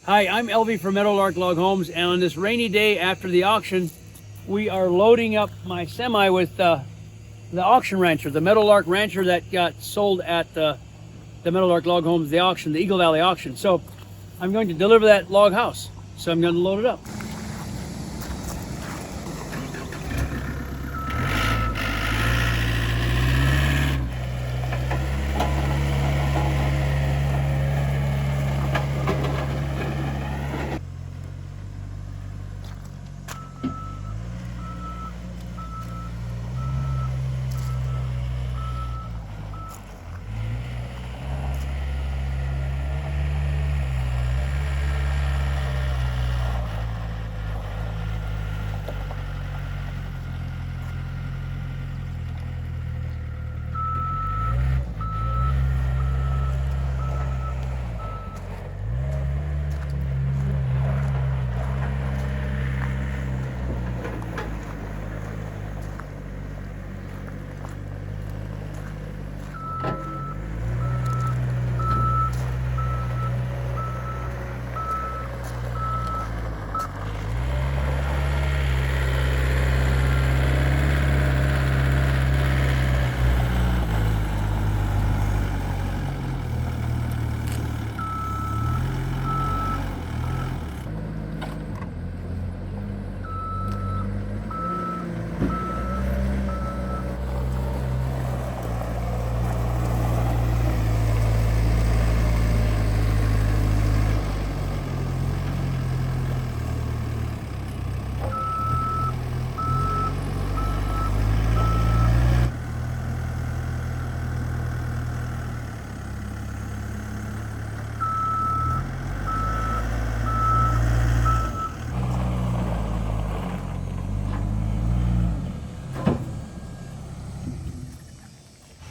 Hi, I'm Elvie from Meadowlark Log Homes, and on this rainy day after the auction, we are loading up my semi with the auction rancher, the Meadowlark Rancher that got sold at the Meadowlark Log Homes, the auction, the Eagle Valley auction. So I'm going to deliver that log house. So I'm going to load it up.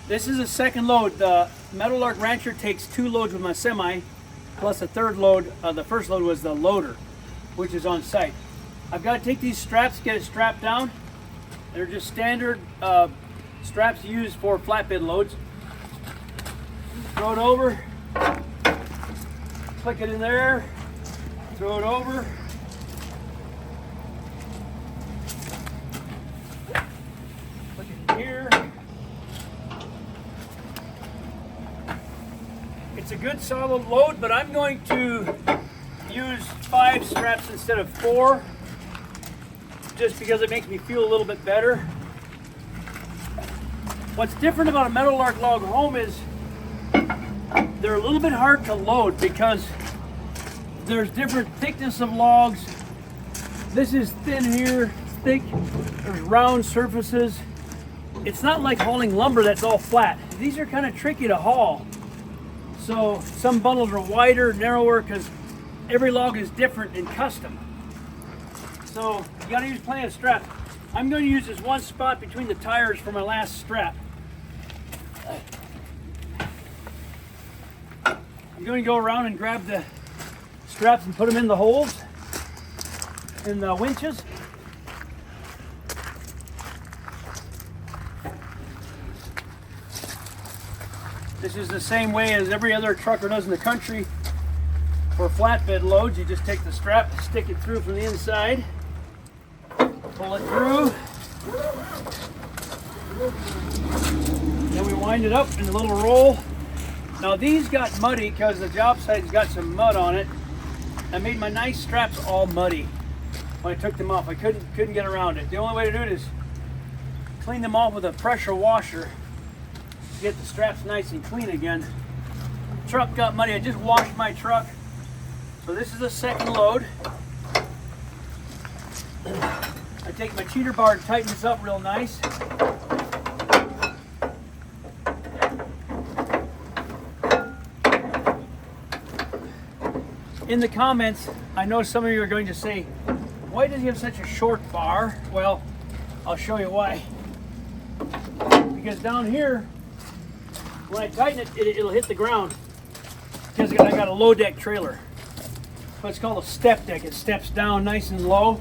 This is a second load. The Meadowlark Rancher takes 2 loads with my semi, plus a third load. The first load was the loader, which is on site. I've got to take these straps, get it strapped down. They're just standard straps used for flatbed loads. Throw it over, click it in there, throw it over. Click it in here. It's a good solid load, but I'm going to use 5 straps instead of 4, just because it makes me feel a little bit better. What's different about a Meadowlark Log Home is they're a little bit hard to load because there's different thickness of logs. This is thin here, thick, there's round surfaces. It's not like hauling lumber that's all flat. These are kind of tricky to haul. So some bundles are wider, narrower, because every log is different and custom. So you gotta use plenty of straps. I'm going to use this one spot between the tires for my last strap. I'm going to go around and grab the straps and put them in the holes in the winches. This is the same way as every other trucker does in the country for flatbed loads. You just take the strap, stick it through from the inside, pull it through, then we wind it up in a little roll. Now these got muddy because the job site's got some mud on it. I made my nice straps all muddy when I took them off. I couldn't get around it. The only way to do it is clean them off with a pressure washer. Get the straps nice and clean again. Truck got muddy. I just washed my truck. So this is the second load. I take my cheater bar and tighten this up real nice. In the comments, I know some of you are going to say, why does he have such a short bar? Well, I'll show you why. Because down here, when I tighten it, it'll hit the ground because I got a low deck trailer. So it's called a step deck. It steps down nice and low,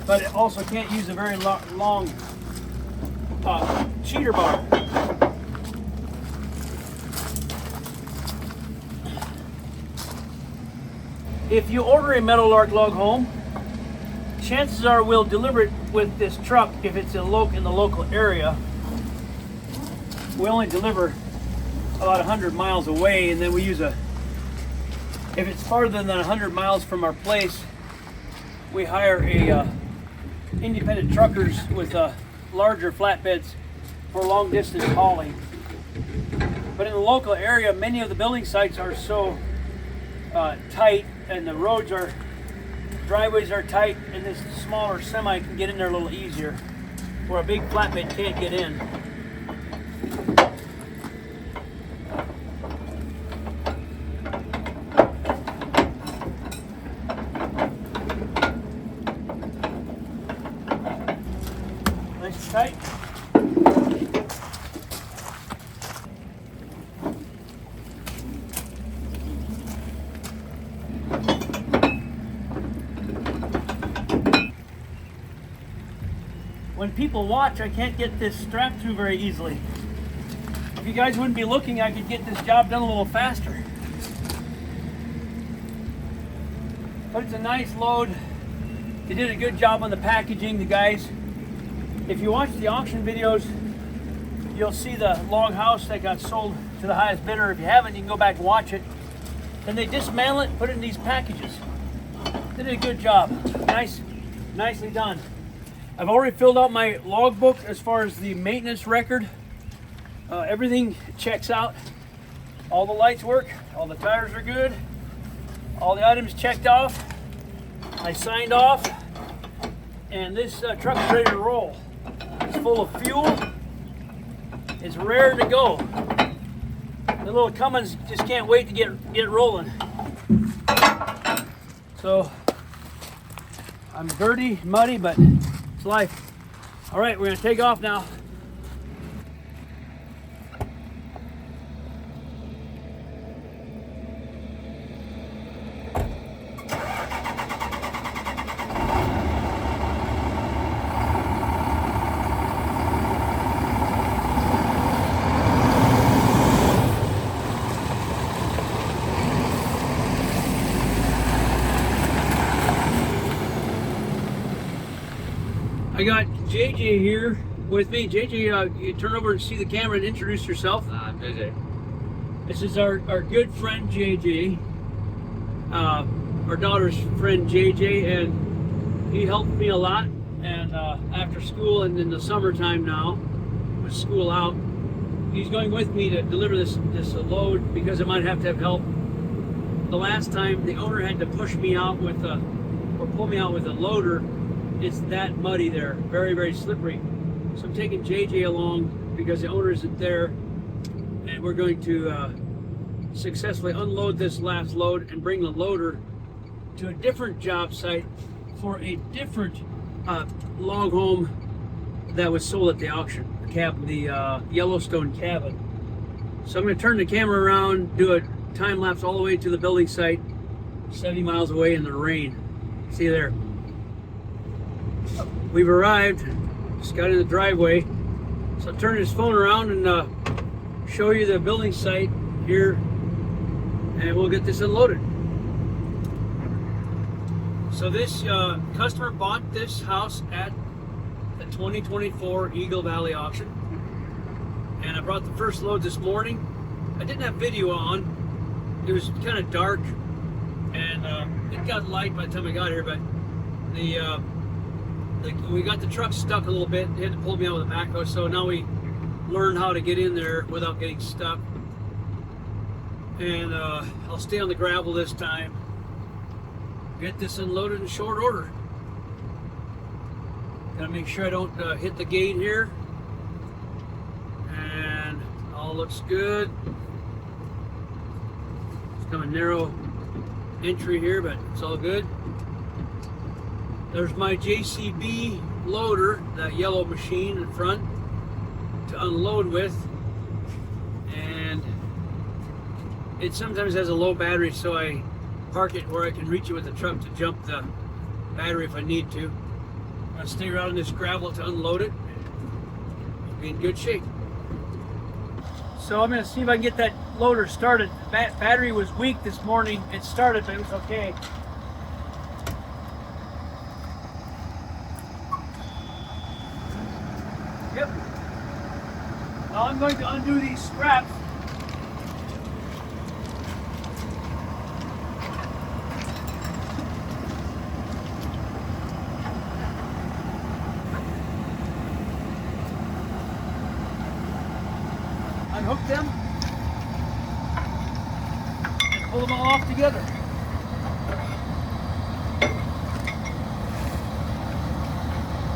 but it also can't use a very long cheater bar. If you order a Meadowlark Log Home, chances are we'll deliver it with this truck if it's in the local area. We only deliver about 100 miles away, and then we use if it's farther than 100 miles from our place, we hire independent truckers with larger flatbeds for long distance hauling. But in the local area, many of the building sites are so tight, and the driveways are tight, and this smaller semi can get in there a little easier, where a big flatbed can't get in. Nice and tight. When people watch, I can't get this strap through very easily. If you guys wouldn't be looking, I could get this job done a little faster. But it's a nice load. They did a good job on the packaging, the guys. If you watch the auction videos, you'll see the log house that got sold to the highest bidder. If you haven't, you can go back and watch it. Then they dismantle it and put it in these packages. They did a good job. Nicely done. I've already filled out my logbook as far as the maintenance record. Everything checks out. All the lights work, all the tires are good, all the items checked off. I signed off, and this truck is ready to roll. It's full of fuel. It's rare to go. The little Cummins just can't wait to get rolling. So I'm dirty, muddy, but it's life. All right, we're gonna take off now. I got JJ here with me. JJ, you turn over and see the camera and introduce yourself. I'm JJ. This is our good friend JJ, our daughter's friend JJ, and he helped me a lot. And after school and in the summertime now, with school out, he's going with me to deliver this load because I might have to have help. The last time the owner had to push me out or pull me out with a loader. It's that muddy there, very, very slippery. So I'm taking JJ along because the owner isn't there, and we're going to successfully unload this last load and bring the loader to a different job site for a different log home that was sold at the auction, the Yellowstone cabin. So I'm going to turn the camera around, do a time lapse all the way to the building site, 70 miles away in the rain. See you there. We've arrived, just got in the driveway. So I'll turn this phone around and show you the building site here, and we'll get this unloaded. So this customer bought this house at the 2024 Eagle Valley auction. And I brought the first load this morning. I didn't have video on. It was kind of dark, and it got light by the time I got here, but we got the truck stuck a little bit. They had to pull me out with a backhoe, so now we learned how to get in there without getting stuck. And I'll stay on the gravel this time. Get this unloaded in short order. Gotta make sure I don't hit the gate here. And all looks good. It's kind of a narrow entry here, but it's all good. There's my JCB loader, that yellow machine in front to unload with, and it sometimes has a low battery, so I park it where I can reach it with the truck to jump the battery if I need to. I'm gonna stay around this gravel to unload it. Be in good shape. So I'm gonna see if I can get that loader started. The battery was weak this morning. It started, but it was okay. Yep. Now I'm going to undo these straps. Unhook them and pull them all off together. You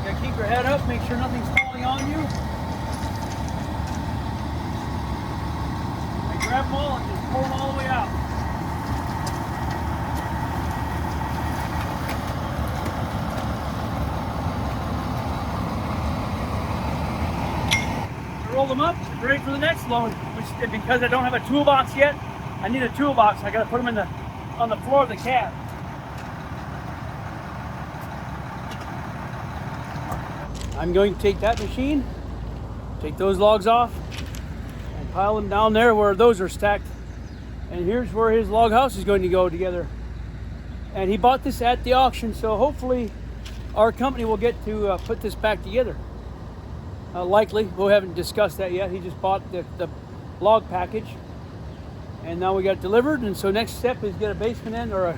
gotta keep your head up, make sure nothing's falling on you. And grab them all and just pull them all the way out. Roll them up, ready for the next load. Which, because I don't have a toolbox yet, I need a toolbox. I got to put them on the floor of the cab. I'm going to take that machine, take those logs off, and pile them down there where those are stacked. And here's where his log house is going to go together. And he bought this at the auction, so hopefully our company will get to put this back together. Likely, we haven't discussed that yet. He just bought the log package, and now we got it delivered. And so next step is get a basement in or a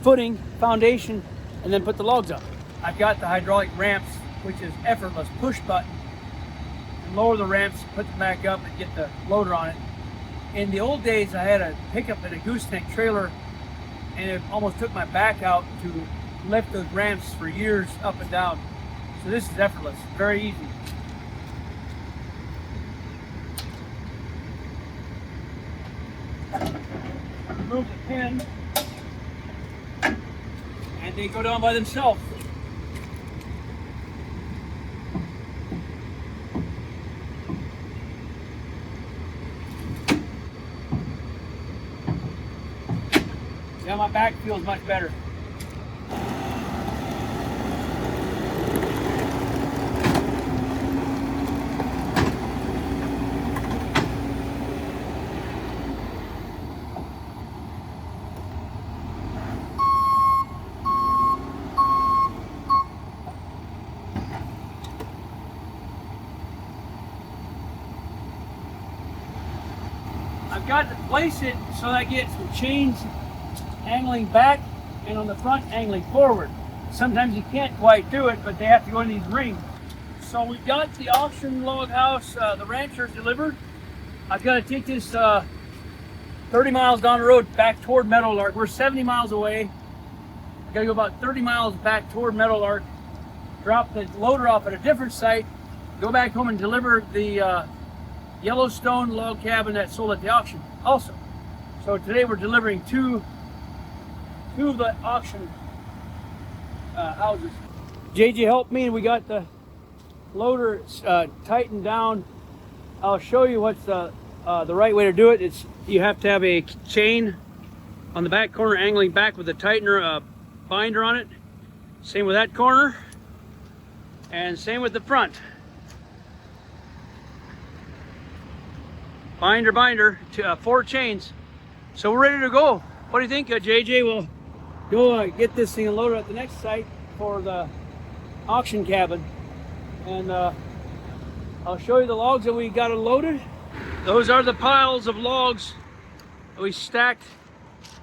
footing, foundation, and then put the logs up. I've got the hydraulic ramps, which is effortless, push button. And lower the ramps, put them back up, and get the loader on it. In the old days, I had a pickup and a gooseneck trailer, and it almost took my back out to lift those ramps for years up and down. So this is effortless, very easy. Remove the pin, and they go down by themselves. Yeah, my back feels much better. I've got to place it so that I get some chains angling back and on the front angling forward. Sometimes you can't quite do it, but they have to go in these rings. So we got the auction log house, the Rancher delivered. I've got to take this 30 miles down the road back toward Meadowlark. We're 70 miles away. I've got to go about 30 miles back toward Meadowlark, drop the loader off at a different site, go back home and deliver the Yellowstone log cabin that sold at the auction also. So today we're delivering two of the auction houses. JJ helped me and we got the loader tightened down. I'll show you what's the right way to do it. You have to have a chain on the back corner angling back with a tightener binder on it. Same with that corner and same with the front. Binder, 4 chains. So we're ready to go. What do you think, JJ? We'll go get this thing loaded at the next site for the auction cabin. And I'll show you the logs that we got unloaded. Those are the piles of logs that we stacked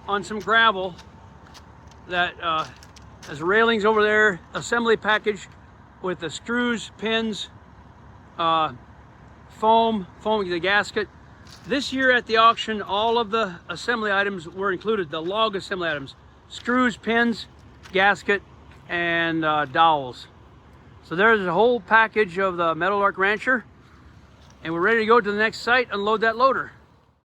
on some gravel that has railings over there, assembly package with the screws, pins, foam, the gasket. This year at the auction, all of the assembly items were included, the log assembly items, screws, pins, gasket, and dowels. So there's a whole package of the Meadowlark Rancher, and we're ready to go to the next site and load that loader.